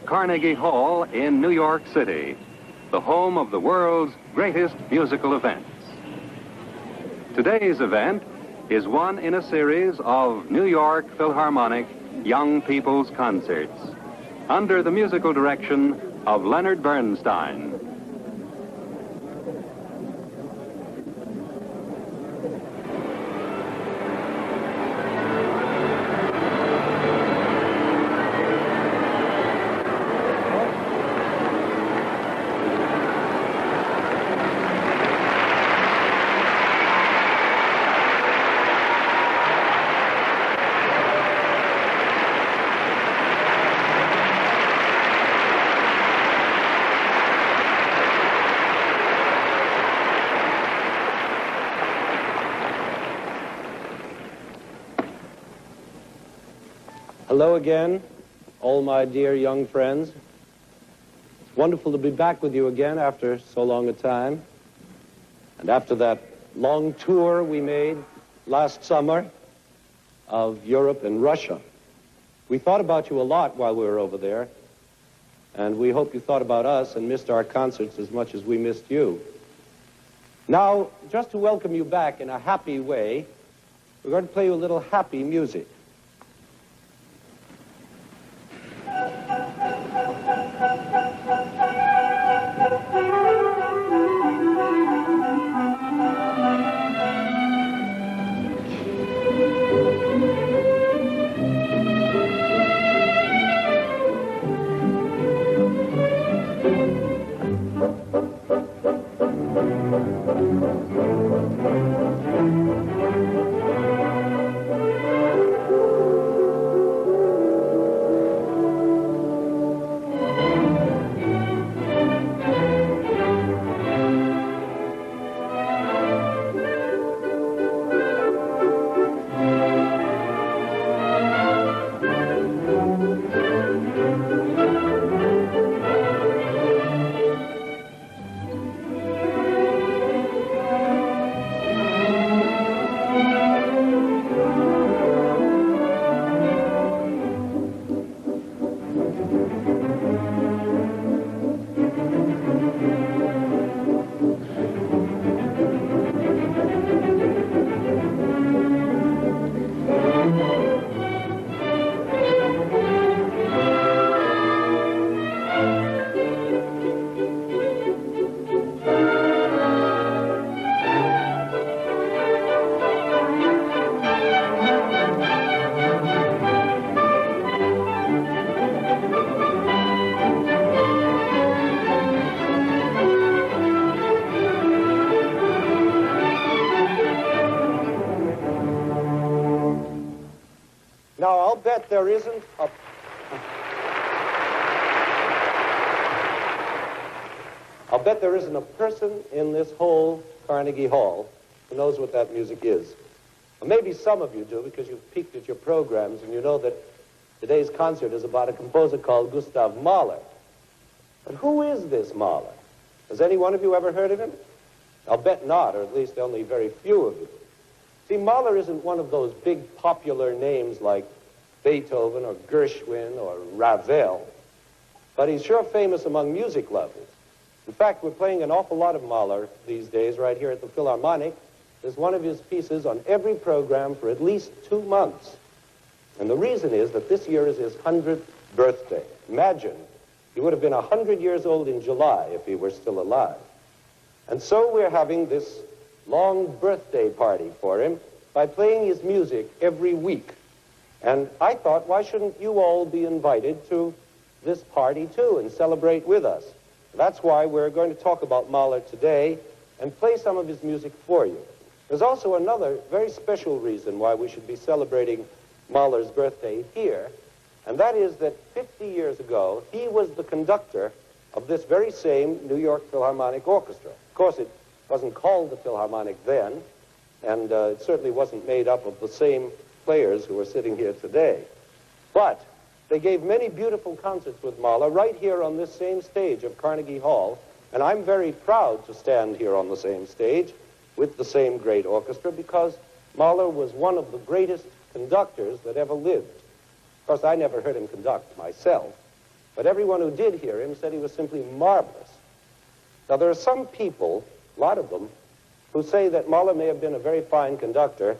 Carnegie Hall in New York City, the home of the world's greatest musical events. Today's event is one in a series of New York Philharmonic Young People's Concerts under the musical direction of Leonard Bernstein. Hello again, all my dear young friends. It's wonderful to be back with you again after so long a time. And after that long tour we made last summer of Europe and Russia. We thought about you a lot while we were over there, and we hope you thought about us and missed our concerts as much as we missed you. Now, just to welcome you back in a happy way, we're going to play you a little happy music. Now, I'll bet there isn't a... I'll bet there isn't a person in this whole Carnegie Hall who knows what that music is. Well, maybe some of you do, because you've peeked at your programs and you know that today's concert is about a composer called Gustav Mahler. But who is this Mahler? Has any one of you ever heard of him? I'll bet not, or at least only very few of you. See, Mahler isn't one of those big popular names like Beethoven or Gershwin or Ravel, but he's sure famous among music lovers. In fact, we're playing an awful lot of Mahler these days right here at the Philharmonic. There's one of his pieces on every program for at least 2 months. And the reason is that this year is his 100th birthday. Imagine, he would have been 100 years old in July if he were still alive. And so we're having this long birthday party for him by playing his music every week. And I thought, why shouldn't you all be invited to this party too and celebrate with us? That's why we're going to talk about Mahler today and play some of his music for you. There's also another very special reason why we should be celebrating Mahler's birthday here, and that is that 50 years ago, he was the conductor of this very same New York Philharmonic Orchestra. Of course, it wasn't called the Philharmonic then. And it certainly wasn't made up of the same players who are sitting here today. But they gave many beautiful concerts with Mahler right here on this same stage of Carnegie Hall. And I'm very proud to stand here on the same stage with the same great orchestra because Mahler was one of the greatest conductors that ever lived. Of course, I never heard him conduct myself, but everyone who did hear him said he was simply marvelous. Now, there are some people, a lot of them, who say that Mahler may have been a very fine conductor,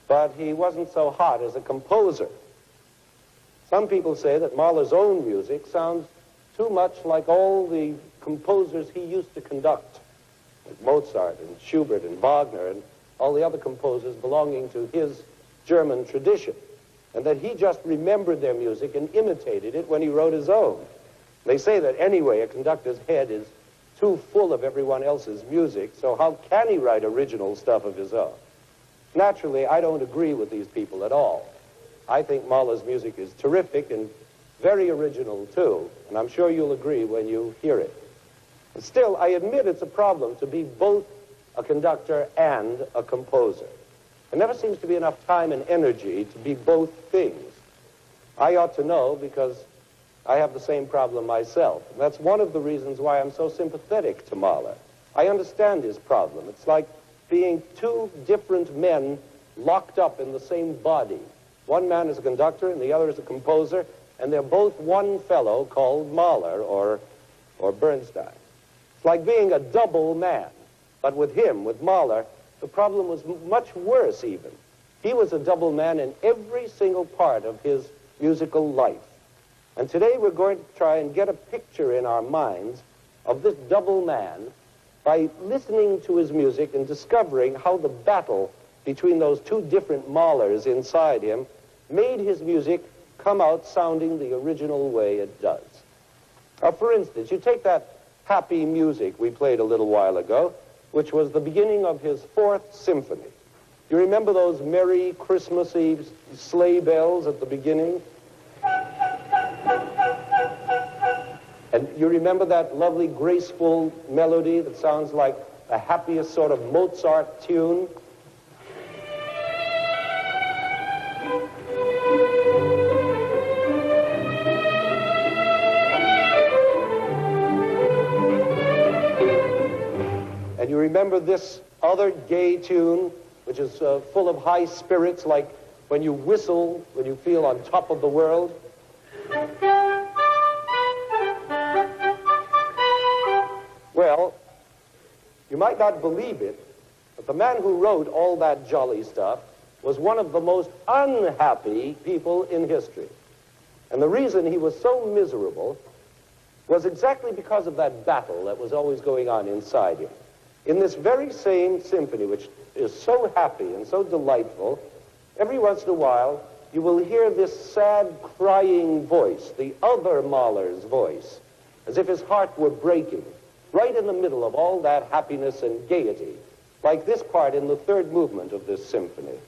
but he wasn't so hot as a composer. Some people say that Mahler's own music sounds too much like all the composers he used to conduct, like Mozart and Schubert and Wagner and all the other composers belonging to his German tradition, and that he just remembered their music and imitated it when he wrote his own. They say that anyway, a conductor's head is too full of everyone else's music, so how can he write original stuff of his own? Naturally, I don't agree with these people at all. I think Mahler's music is terrific and very original, too, and I'm sure you'll agree when you hear it. And still, I admit it's a problem to be both a conductor and a composer. There never seems to be enough time and energy to be both things. I ought to know because I have the same problem myself. And that's one of the reasons why I'm so sympathetic to Mahler. I understand his problem. It's like being two different men locked up in the same body. One man is a conductor and the other is a composer, and they're both one fellow called Mahler or Bernstein. It's like being a double man. But with him, with Mahler, the problem was much worse even. He was a double man in every single part of his musical life. And today we're going to try and get a picture in our minds of this double man by listening to his music and discovering how the battle between those two different Mahlers inside him made his music come out sounding the original way it does. Now, for instance, you take that happy music we played a little while ago, which was the beginning of his Fourth Symphony. You remember those merry Christmassy sleigh bells at the beginning? And you remember that lovely, graceful melody that sounds like the happiest sort of Mozart tune? And you remember this other gay tune, which is full of high spirits, like when you whistle, when you feel on top of the world? Well, you might not believe it, but the man who wrote all that jolly stuff was one of the most unhappy people in history. And the reason he was so miserable was exactly because of that battle that was always going on inside him. In this very same symphony, which is so happy and so delightful, every once in a while you will hear this sad, crying voice, the other Mahler's voice, as if his heart were breaking, right in the middle of all that happiness and gaiety, like this part in the third movement of this symphony.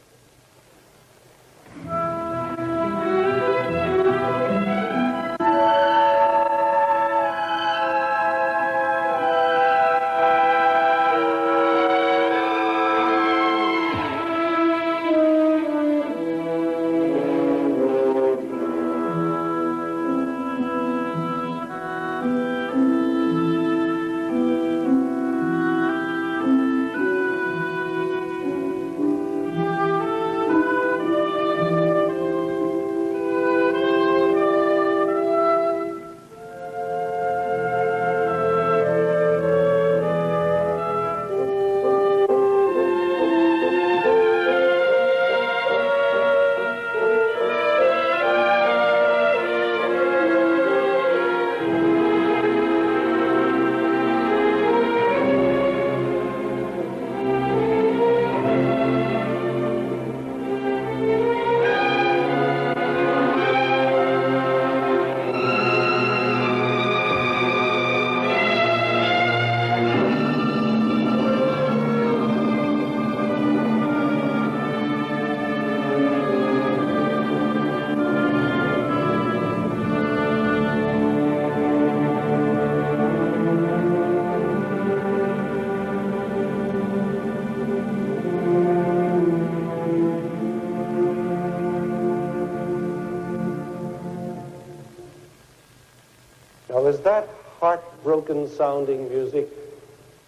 that heartbroken sounding music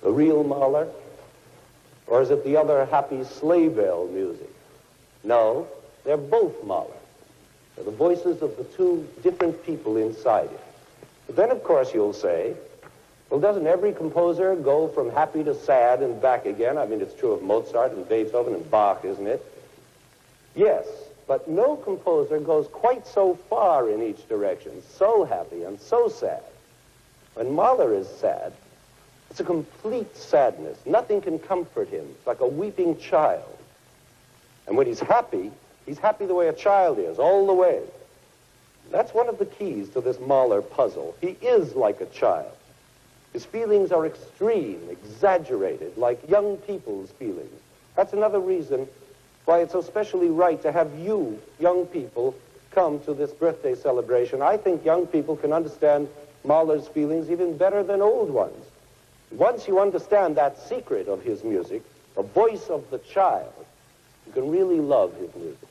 the real Mahler? Or is it the other happy sleigh bell music? No, they're both Mahler. They're the voices of the two different people inside it. But then, of course, you'll say, well, doesn't every composer go from happy to sad and back again? I mean, it's true of Mozart and Beethoven and Bach, isn't it? Yes, but no composer goes quite so far in each direction, so happy and so sad. When Mahler is sad, it's a complete sadness. Nothing can comfort him. It's like a weeping child. And when he's happy the way a child is, all the way. That's one of the keys to this Mahler puzzle. He is like a child. His feelings are extreme, exaggerated, like young people's feelings. That's another reason why it's so especially right to have you, young people, come to this birthday celebration. I think young people can understand Mahler's feelings even better than old ones. Once you understand that secret of his music, the voice of the child, you can really love his music.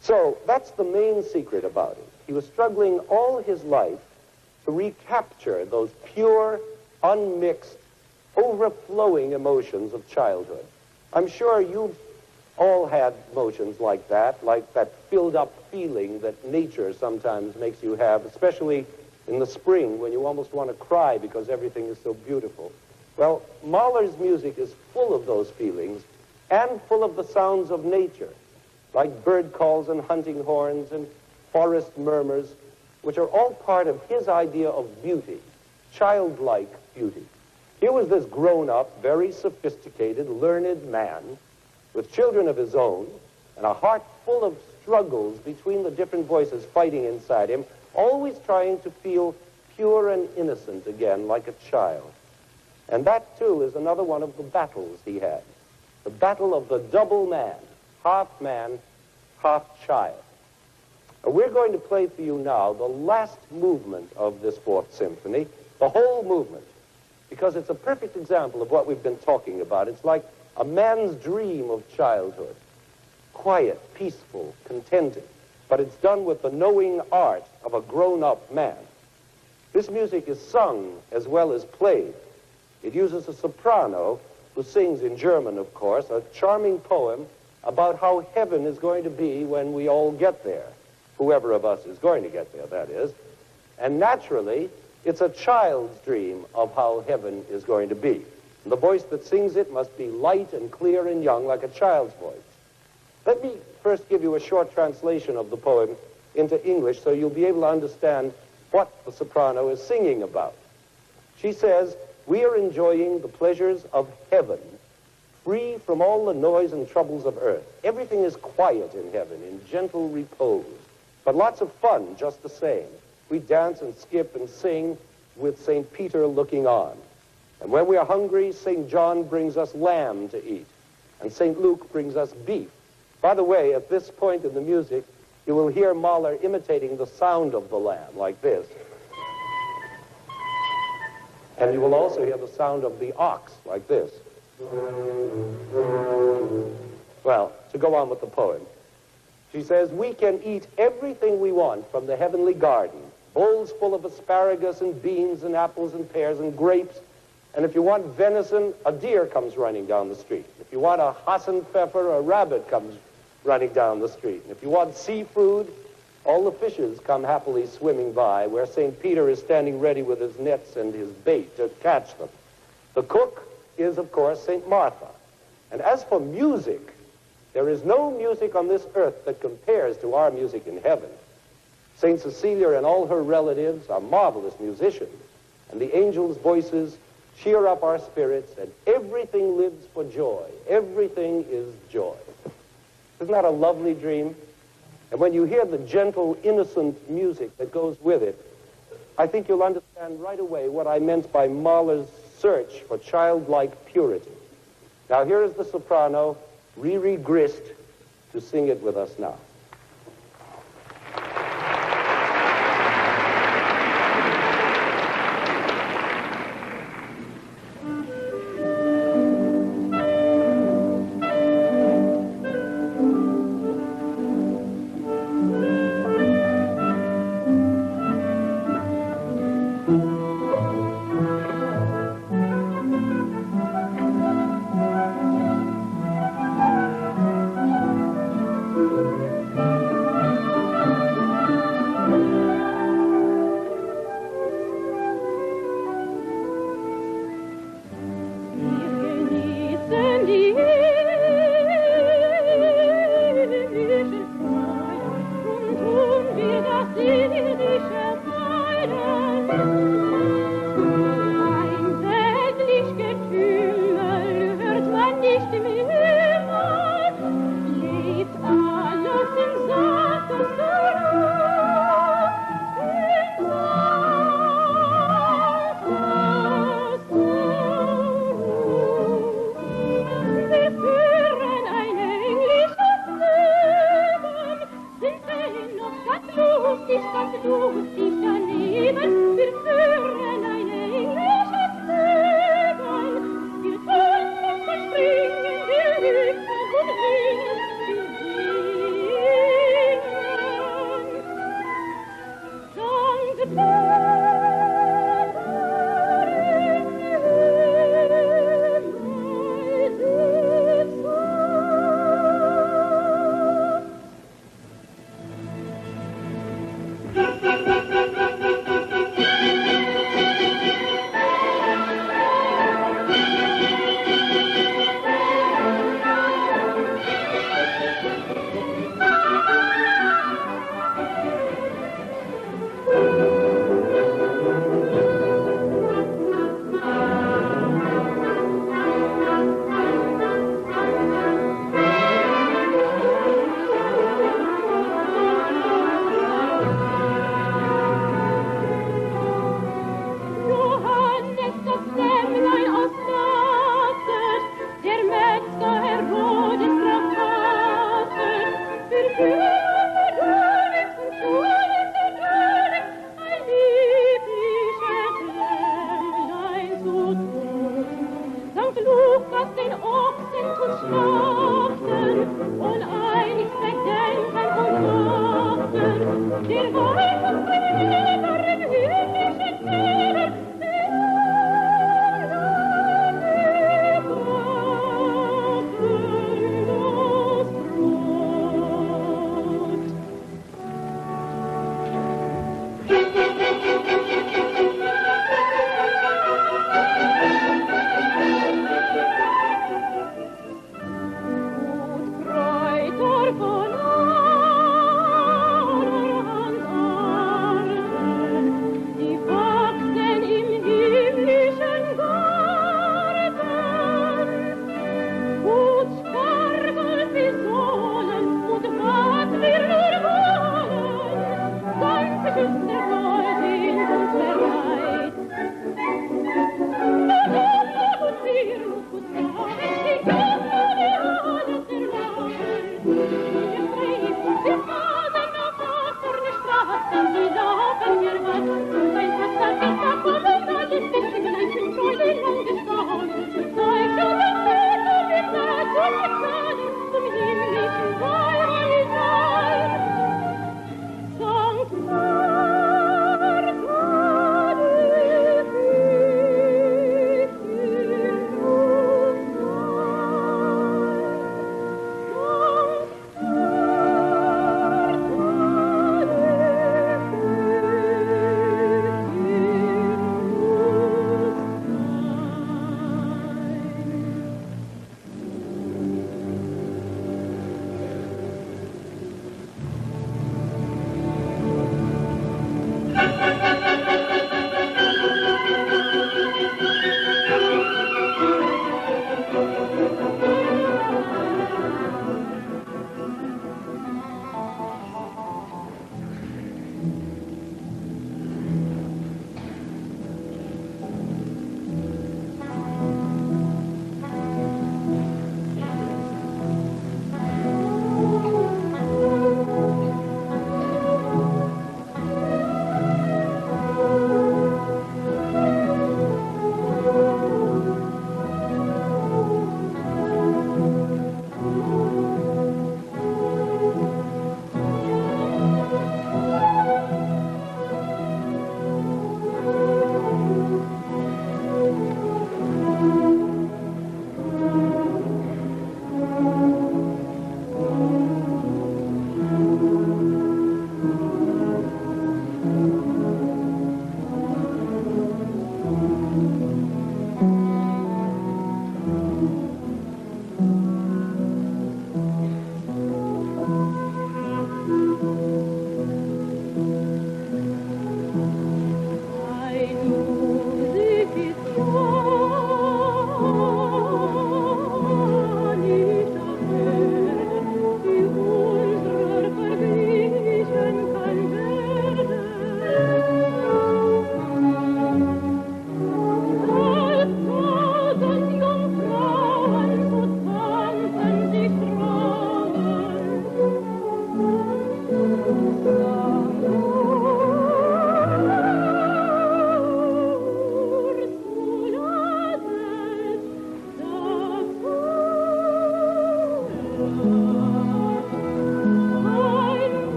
So that's the main secret about it. He was struggling all his life to recapture those pure, unmixed, overflowing emotions of childhood. I'm sure you've all had emotions like that filled up feeling that nature sometimes makes you have, especially in the spring when you almost want to cry because everything is so beautiful. Well, Mahler's music is full of those feelings and full of the sounds of nature, like bird calls and hunting horns and forest murmurs, which are all part of his idea of beauty, childlike beauty. Here was this grown-up, very sophisticated, learned man with children of his own and a heart full of struggles between the different voices fighting inside him, always trying to feel pure and innocent again, like a child. And that, too, is another one of the battles he had. The battle of the double man, half child. We're going to play for you now the last movement of this Fourth Symphony, the whole movement, because it's a perfect example of what we've been talking about. It's like a man's dream of childhood. Quiet, peaceful, contented, but it's done with the knowing art of a grown-up man. This music is sung as well as played. It uses a soprano who sings in German, of course, a charming poem about how heaven is going to be when we all get there. Whoever of us is going to get there, that is. And naturally, it's a child's dream of how heaven is going to be. And the voice that sings it must be light and clear and young, like a child's voice. Let me first give you a short translation of the poem into English so you'll be able to understand what the soprano is singing about. She says, "We are enjoying the pleasures of heaven, free from all the noise and troubles of earth. Everything is quiet in heaven, in gentle repose, but lots of fun just the same. We dance and skip and sing with St. Peter looking on. And when we are hungry, St. John brings us lamb to eat, and St. Luke brings us beef." By the way, at this point in the music, you will hear Mahler imitating the sound of the lamb, like this. And you will also hear the sound of the ox, like this. Well, to go on with the poem, she says, "We can eat everything we want from the heavenly garden, bowls full of asparagus and beans and apples and pears and grapes. And if you want venison, a deer comes running down the street. If you want a Hassenpfeffer, a rabbit comes running down the street. And if you want seafood, all the fishes come happily swimming by, where St. Peter is standing ready with his nets and his bait to catch them. The cook is, of course, St. Martha. And as for music, there is no music on this earth that compares to our music in heaven. St. Cecilia and all her relatives are marvelous musicians, and the angels' voices cheer up our spirits, and everything lives for joy. Everything is joy." Isn't that a lovely dream? And when you hear the gentle, innocent music that goes with it, I think you'll understand right away what I meant by Mahler's search for childlike purity. Now here is the soprano, Riri Grist, to sing it with us now.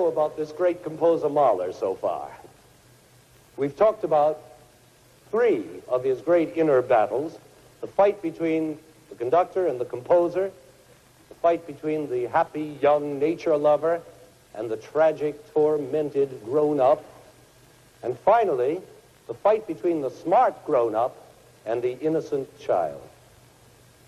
know about this great composer Mahler so far? We've talked about three of his great inner battles: the fight between the conductor and the composer, the fight between the happy young nature lover and the tragic, tormented grown-up, and finally, the fight between the smart grown-up and the innocent child.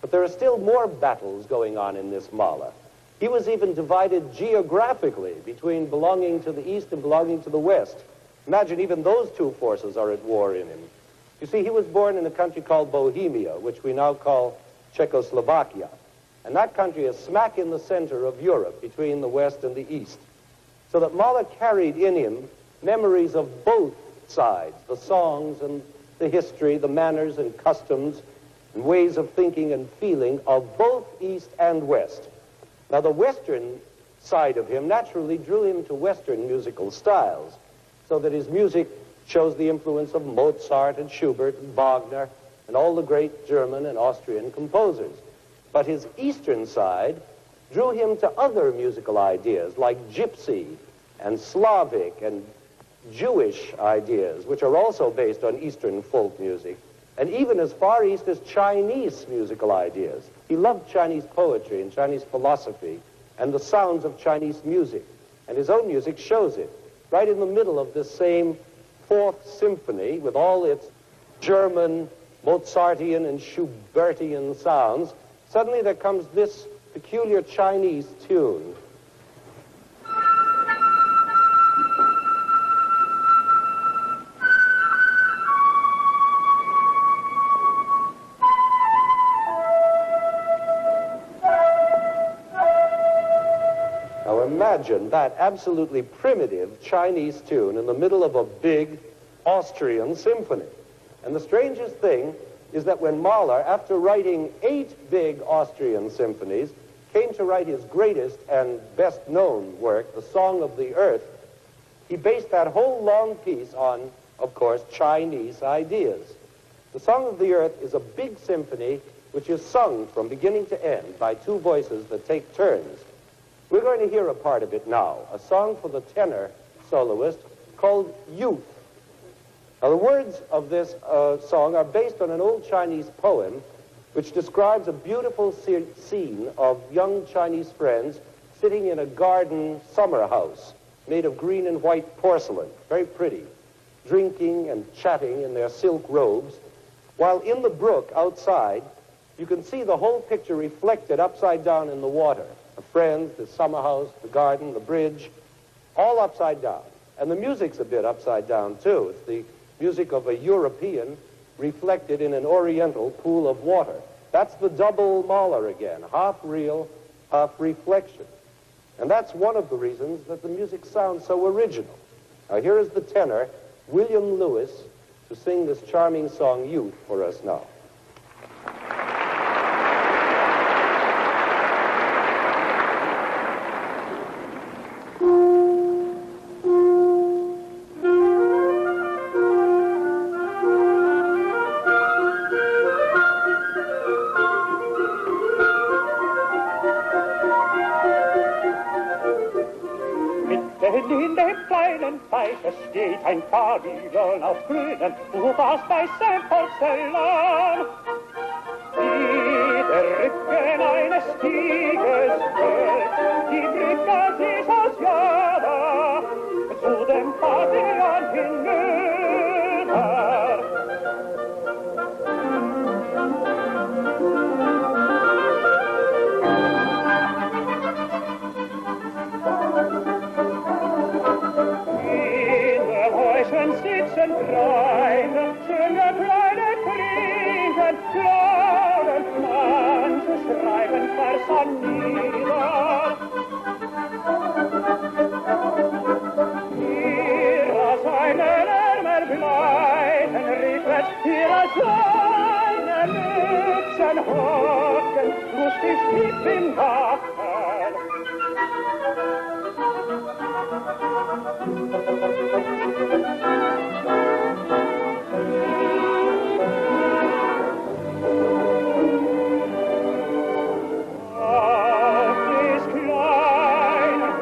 But there are still more battles going on in this Mahler. He was even divided geographically between belonging to the East and belonging to the West. Imagine even those two forces are at war in him. You see, he was born in a country called Bohemia, which we now call Czechoslovakia. And that country is smack in the center of Europe, between the West and the East. So that Mahler carried in him memories of both sides, the songs and the history, the manners and customs and ways of thinking and feeling of both East and West. Now, the Western side of him naturally drew him to Western musical styles, so that his music shows the influence of Mozart and Schubert and Wagner and all the great German and Austrian composers. But his Eastern side drew him to other musical ideas like gypsy and Slavic and Jewish ideas, which are also based on Eastern folk music, and even as far east as Chinese musical ideas. He loved Chinese poetry and Chinese philosophy and the sounds of Chinese music, and his own music shows it. Right in the middle of this same Fourth Symphony, with all its German, Mozartian, and Schubertian sounds, suddenly there comes this peculiar Chinese tune. Now imagine that absolutely primitive Chinese tune in the middle of a big Austrian symphony. And the strangest thing is that when Mahler, after writing 8 big Austrian symphonies, came to write his greatest and best-known work, The Song of the Earth, he based that whole long piece on, of course, Chinese ideas. The Song of the Earth is a big symphony which is sung from beginning to end by 2 voices that take turns. We're going to hear a part of it now, a song for the tenor soloist called Youth. Now, the words of this song are based on an old Chinese poem which describes a beautiful scene of young Chinese friends sitting in a garden summer house made of green and white porcelain, very pretty, drinking and chatting in their silk robes, while in the brook outside, you can see the whole picture reflected upside down in the water. The friends, the summer house, the garden, the bridge, all upside down. And the music's a bit upside down, too. It's the music of a European reflected in an Oriental pool of water. That's the double Mahler again, half real, half reflection. And that's one of the reasons that the music sounds so original. Now, here is the tenor, William Lewis, to sing this charming song, Youth, for us now. In dem kleinen Teiche steht ein Pavillon aus grünem Buchhaus bei Porzellan. Wie der Rücken eines Tigers wird, die Brücke ist aus Java zu dem Pavillon hinüber. Sitzen kleine, schöne kleine Kriegen, plaudern, manche schreiben Versen nieder. Ihrer seinen Ärmel gleiten, riefet ihrer seine Mützen hocken, lustig tief im Nacken. Auf des kleinen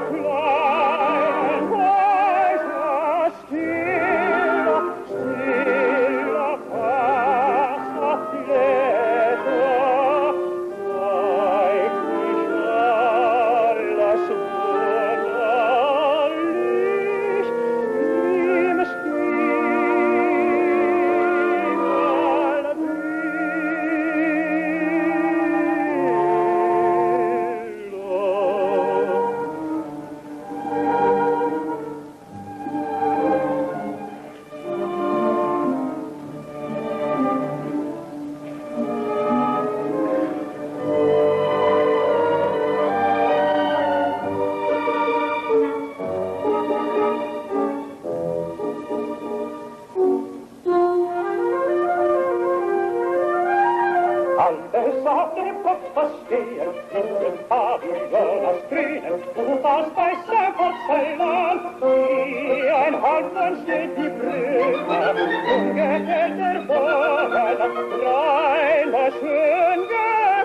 bald man steht die Brücke, ungehält der Bogen, rein war schön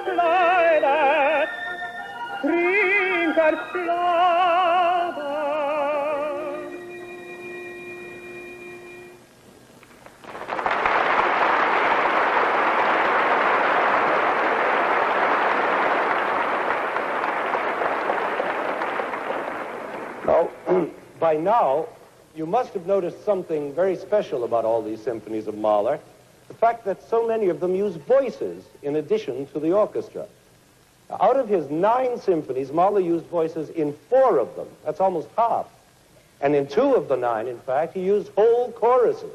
gekleidet, trinker Flamme. By now, you must have noticed something very special about all these symphonies of Mahler, the fact that so many of them use voices in addition to the orchestra. Out of his 9 symphonies, Mahler used voices in 4 of them. That's almost half. And in 2 of the 9, in fact, he used whole choruses.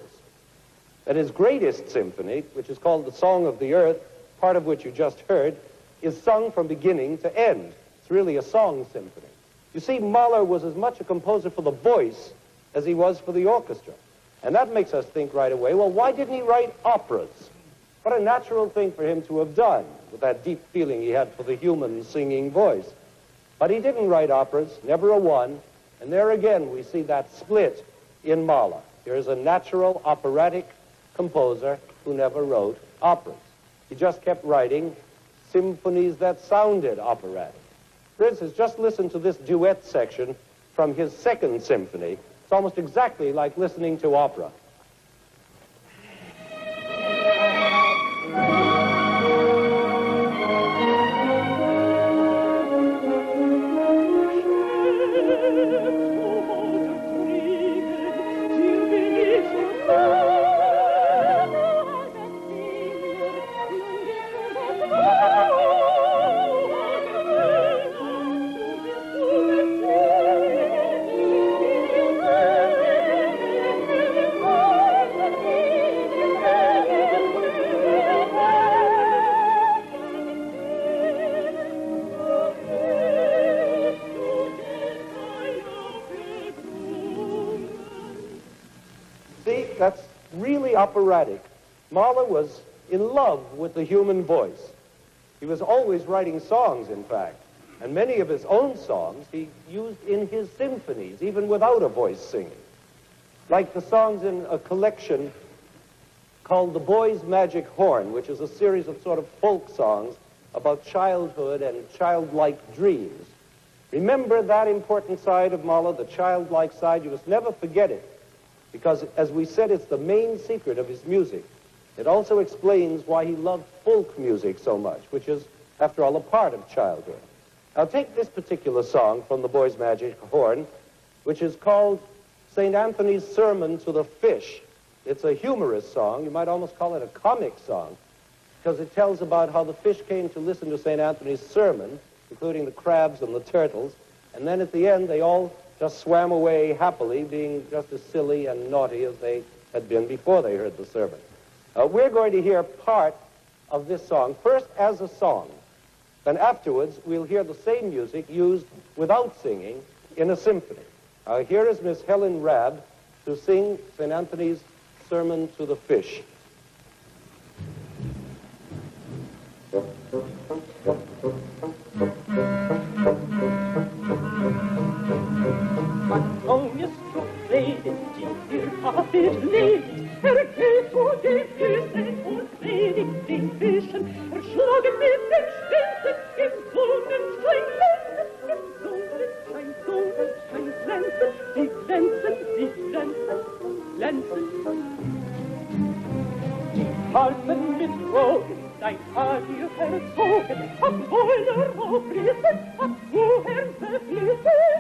That his greatest symphony, which is called The Song of the Earth, part of which you just heard, is sung from beginning to end. It's really a song symphony. You see, Mahler was as much a composer for the voice as he was for the orchestra. And that makes us think right away, well, why didn't he write operas? What a natural thing for him to have done, with that deep feeling he had for the human singing voice. But he didn't write operas, never a one, and there again we see that split in Mahler. Here's a natural operatic composer who never wrote operas. He just kept writing symphonies that sounded operatic. For instance, just listen to this duet section from his 2nd symphony. It's almost exactly like listening to opera. That's really operatic. Mahler was in love with the human voice. He was always writing songs, in fact. And many of his own songs he used in his symphonies, even without a voice singing. Like the songs in a collection called The Boy's Magic Horn, which is a series of sort of folk songs about childhood and childlike dreams. Remember that important side of Mahler, the childlike side. You must never forget it. Because, as we said, it's the main secret of his music. It also explains why he loved folk music so much, which is, after all, a part of childhood. Now, take this particular song from The Boy's Magic Horn, which is called St. Anthony's Sermon to the Fish. It's a humorous song. You might almost call it a comic song, because it tells about how the fish came to listen to St. Anthony's sermon, including the crabs and the turtles, and then at the end, they all just swam away happily, being just as silly and naughty as they had been before they heard the sermon. We're going to hear part of this song, first as a song. Then afterwards, we'll hear the same music used without singing in a symphony. Here is Miss Helen Rabb to sing St. Anthony's Sermon to the Fish. Antonius profetet, dir Papet lebt, geht vor die Füße und predigt den Fischen, erschlagen mit den Späten im Sonnenschein glänzen, Sonnenschein glänzen, sie glänzen, glänzen. Die Harfen mit Rogen, dein Haar ihr verzogen, ab Boiler aufrissen, ab woher beflissen.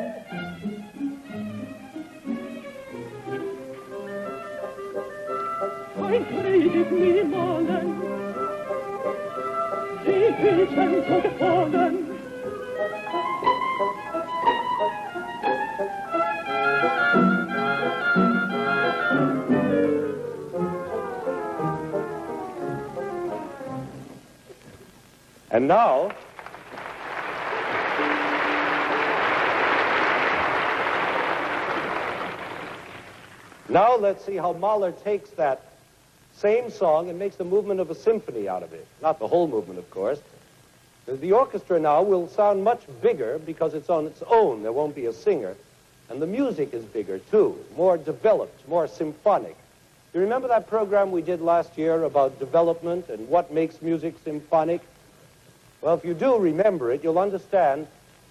Ein Predigt niemalen, die Bildchen so gefallen. And now, let's see how Mahler takes that same song and makes the movement of a symphony out of it. Not the whole movement, of course. The orchestra now will sound much bigger because it's on its own. There won't be a singer. And the music is bigger, too, more developed, more symphonic. You remember that program we did last year about development and what makes music symphonic? Well, if you do remember it, you'll understand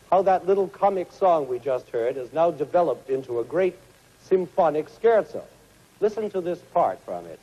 how that little comic song we just heard has now developed into a great symphonic scherzo. Listen to this part from it.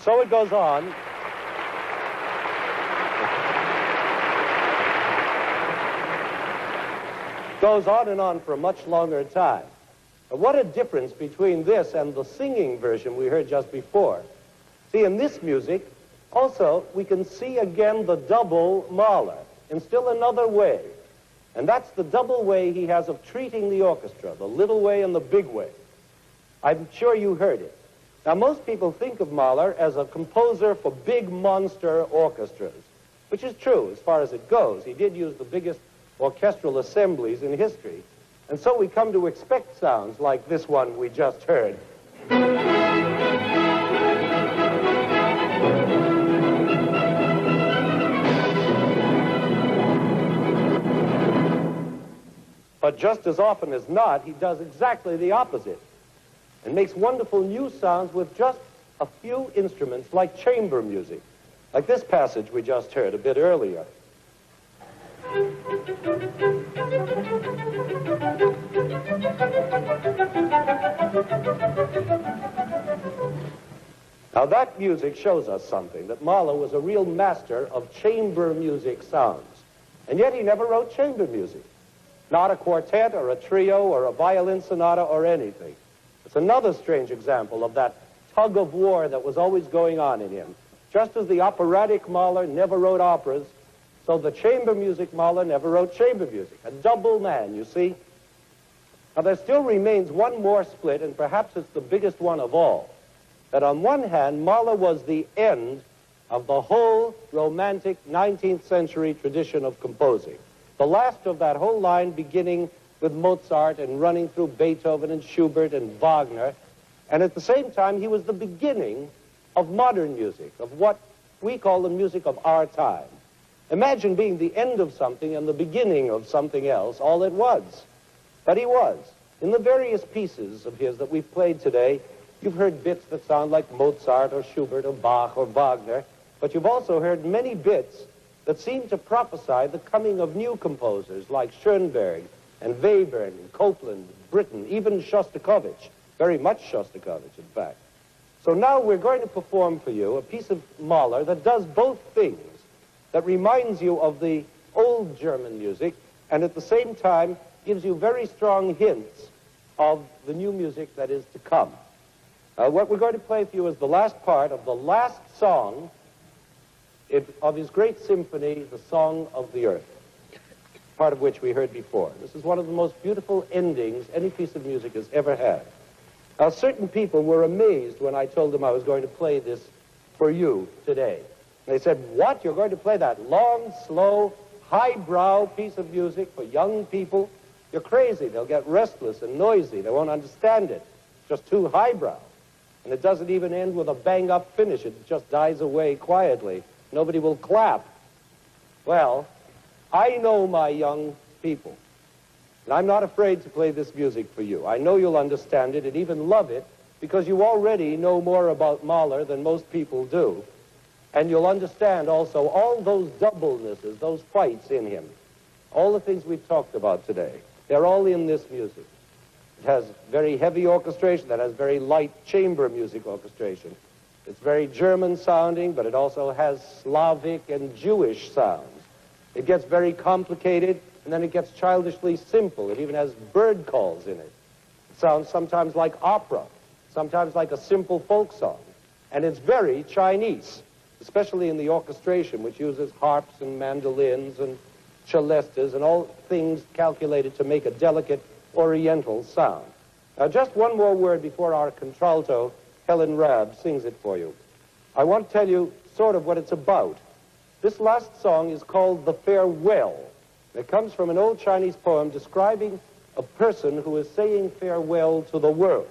So it goes on. Goes on and on for a much longer time. But what a difference between this and the singing version we heard just before. See, in this music, also, we can see again the double Mahler in still another way. And that's the double way he has of treating the orchestra, the little way and the big way. I'm sure you heard it. Now, most people think of Mahler as a composer for big monster orchestras, which is true as far as it goes. He did use the biggest orchestral assemblies in history. And so we come to expect sounds like this one we just heard. But just as often as not, he does exactly the opposite and makes wonderful new sounds with just a few instruments like chamber music, like this passage we just heard a bit earlier. Now that music shows us something, that Mahler was a real master of chamber music sounds. And yet he never wrote chamber music. Not a quartet or a trio or a violin sonata or anything. It's another strange example of that tug of war that was always going on in him. Just as the operatic Mahler never wrote operas, so the chamber music Mahler never wrote chamber music. A double man, you see. Now there still remains one more split, and perhaps it's the biggest one of all. That on one hand, Mahler was the end of the whole romantic 19th century tradition of composing. The last of that whole line beginning with Mozart and running through Beethoven and Schubert and Wagner. And at the same time, he was the beginning of modern music, of what we call the music of our time. Imagine being the end of something and the beginning of something else all at once. But he was. In the various pieces of his that we've played today, you've heard bits that sound like Mozart or Schubert or Bach or Wagner, but you've also heard many bits that seem to prophesy the coming of new composers like Schoenberg and Webern and Copland, Britten, even Shostakovich, very much Shostakovich, in fact. So now we're going to perform for you a piece of Mahler that does both things, that reminds you of the old German music and at the same time gives you very strong hints of the new music that is to come. What we're going to play for you is the last part of the last song of his great symphony, The Song of the Earth, part of which we heard before. This is one of the most beautiful endings any piece of music has ever had. Now, certain people were amazed when I told them I was going to play this for you today. They said, "What? You're going to play that long, slow, highbrow piece of music for young people? You're crazy. They'll get restless and noisy. They won't understand it. It's just too highbrow. And it doesn't even end with a bang-up finish. It just dies away quietly. Nobody will clap." Well, I know my young people, and I'm not afraid to play this music for you. I know you'll understand it and even love it because you already know more about Mahler than most people do. And you'll understand also all those doublenesses, those fights in him, all the things we've talked about today. They're all in this music. It has very heavy orchestration, that has very light chamber music orchestration. It's very German sounding, but it also has Slavic and Jewish sounds. It gets very complicated, and then it gets childishly simple. It even has bird calls in it. It sounds sometimes like opera, sometimes like a simple folk song. And it's very Chinese, especially in the orchestration, which uses harps and mandolins and celestas and all things calculated to make a delicate oriental sound. Now, just one more word before our contralto, Helen Rabb, sings it for you. I want to tell you sort of what it's about. This last song is called The Farewell. It comes from an old Chinese poem describing a person who is saying farewell to the world.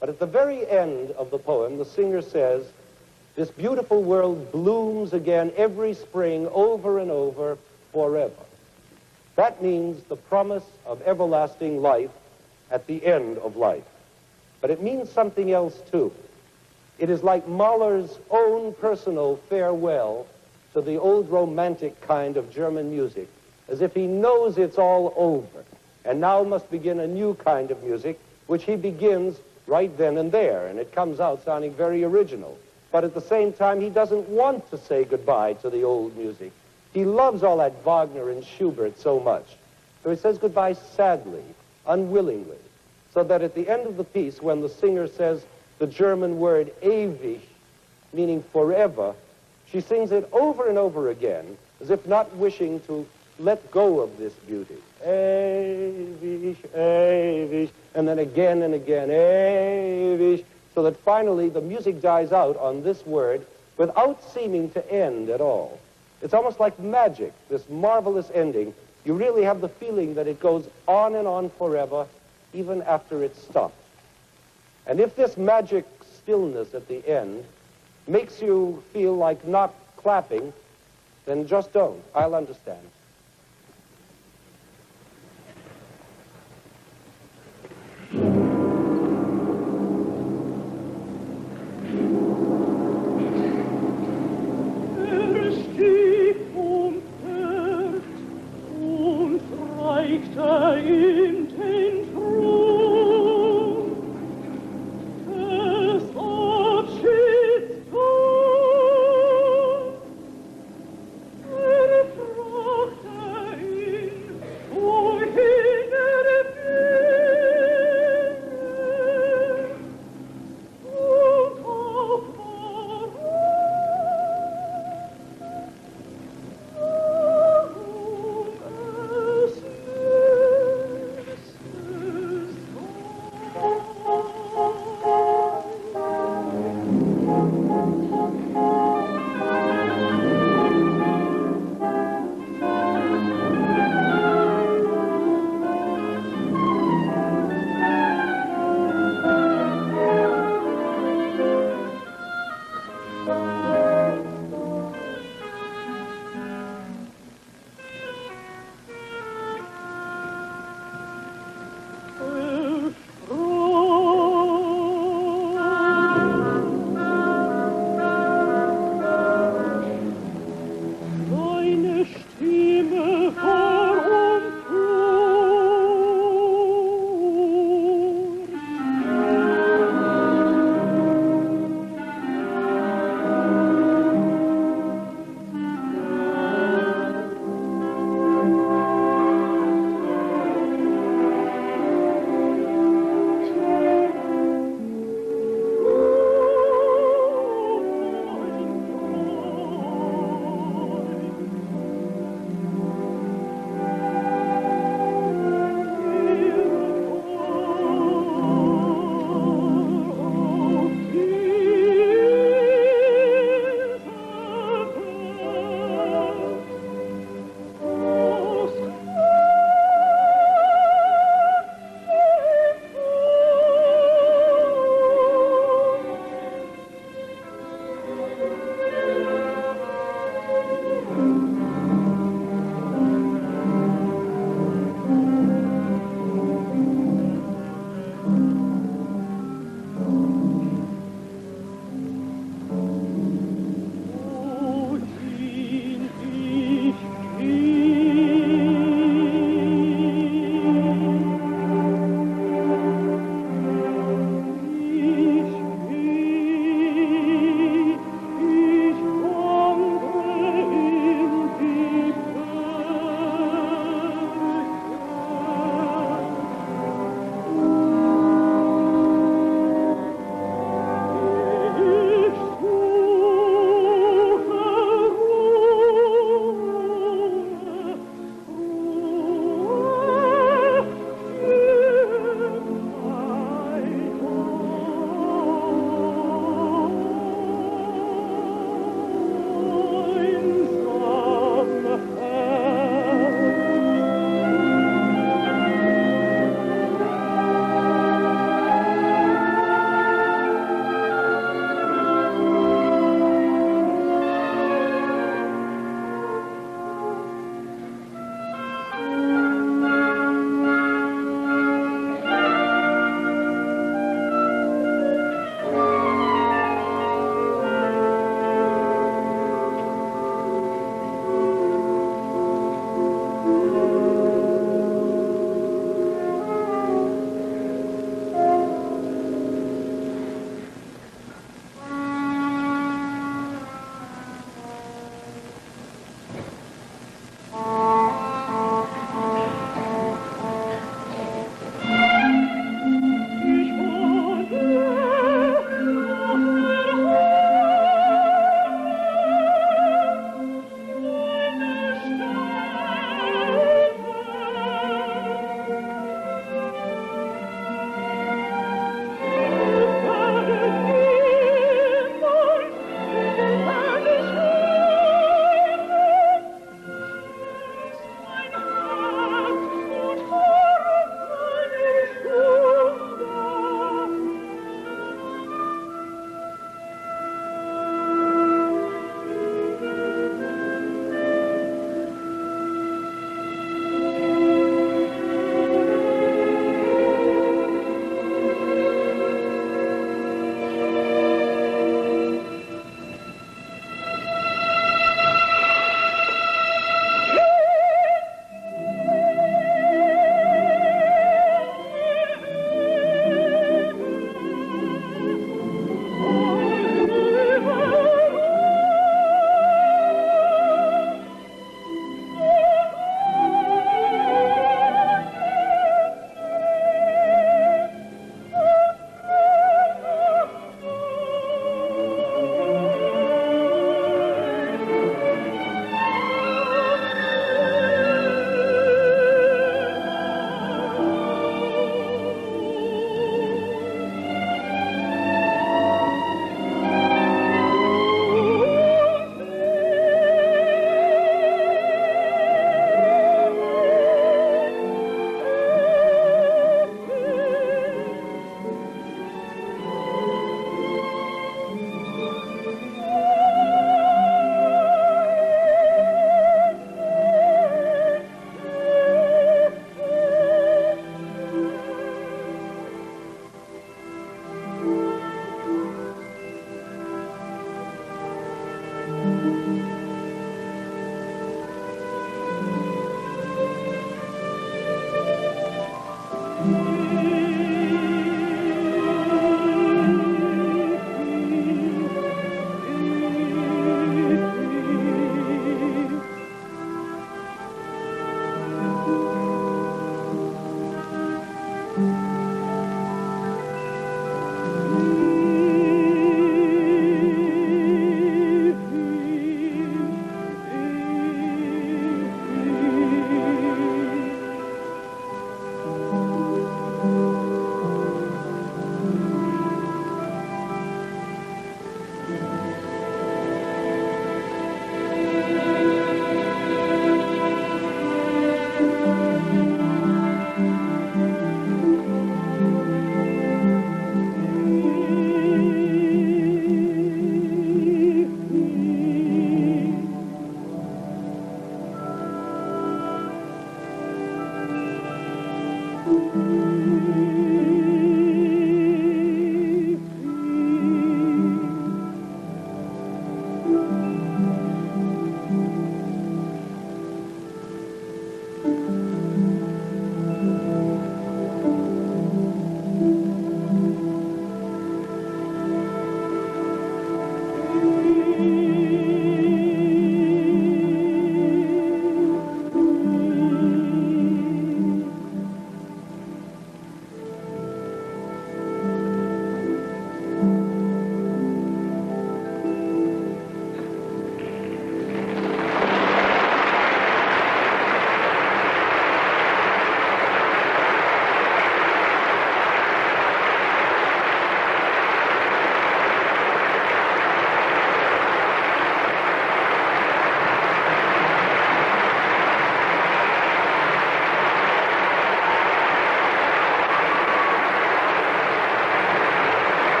But at the very end of the poem, the singer says, "This beautiful world blooms again every spring over and over forever." That means the promise of everlasting life at the end of life. But it means something else, too. It is like Mahler's own personal farewell to the old romantic kind of German music, as if he knows it's all over, and now must begin a new kind of music, which he begins right then and there, and it comes out sounding very original. But at the same time, he doesn't want to say goodbye to the old music. He loves all that Wagner and Schubert so much. So he says goodbye sadly, unwillingly, so that at the end of the piece, when the singer says the German word ewig, meaning forever, she sings it over and over again, as if not wishing to let go of this beauty. Ewig, ewig, and then again and again, ewig, so that finally the music dies out on this word without seeming to end at all. It's almost like magic, this marvelous ending. You really have the feeling that it goes on and on forever, even after it stops. And if this magic stillness at the end makes you feel like not clapping, then just don't. I'll understand.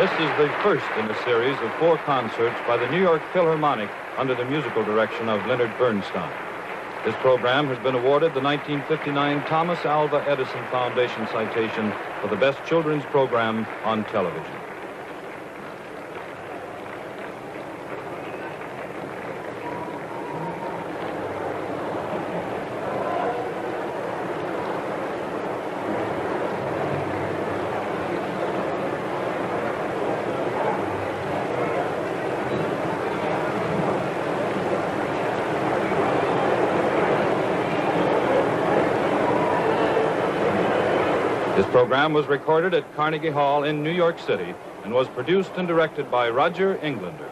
This is the first in a series of 4 concerts by the New York Philharmonic under the musical direction of Leonard Bernstein. This program has been awarded the 1959 Thomas Alva Edison Foundation citation for the best children's program on television. This program was recorded at Carnegie Hall in New York City and was produced and directed by Roger Englander.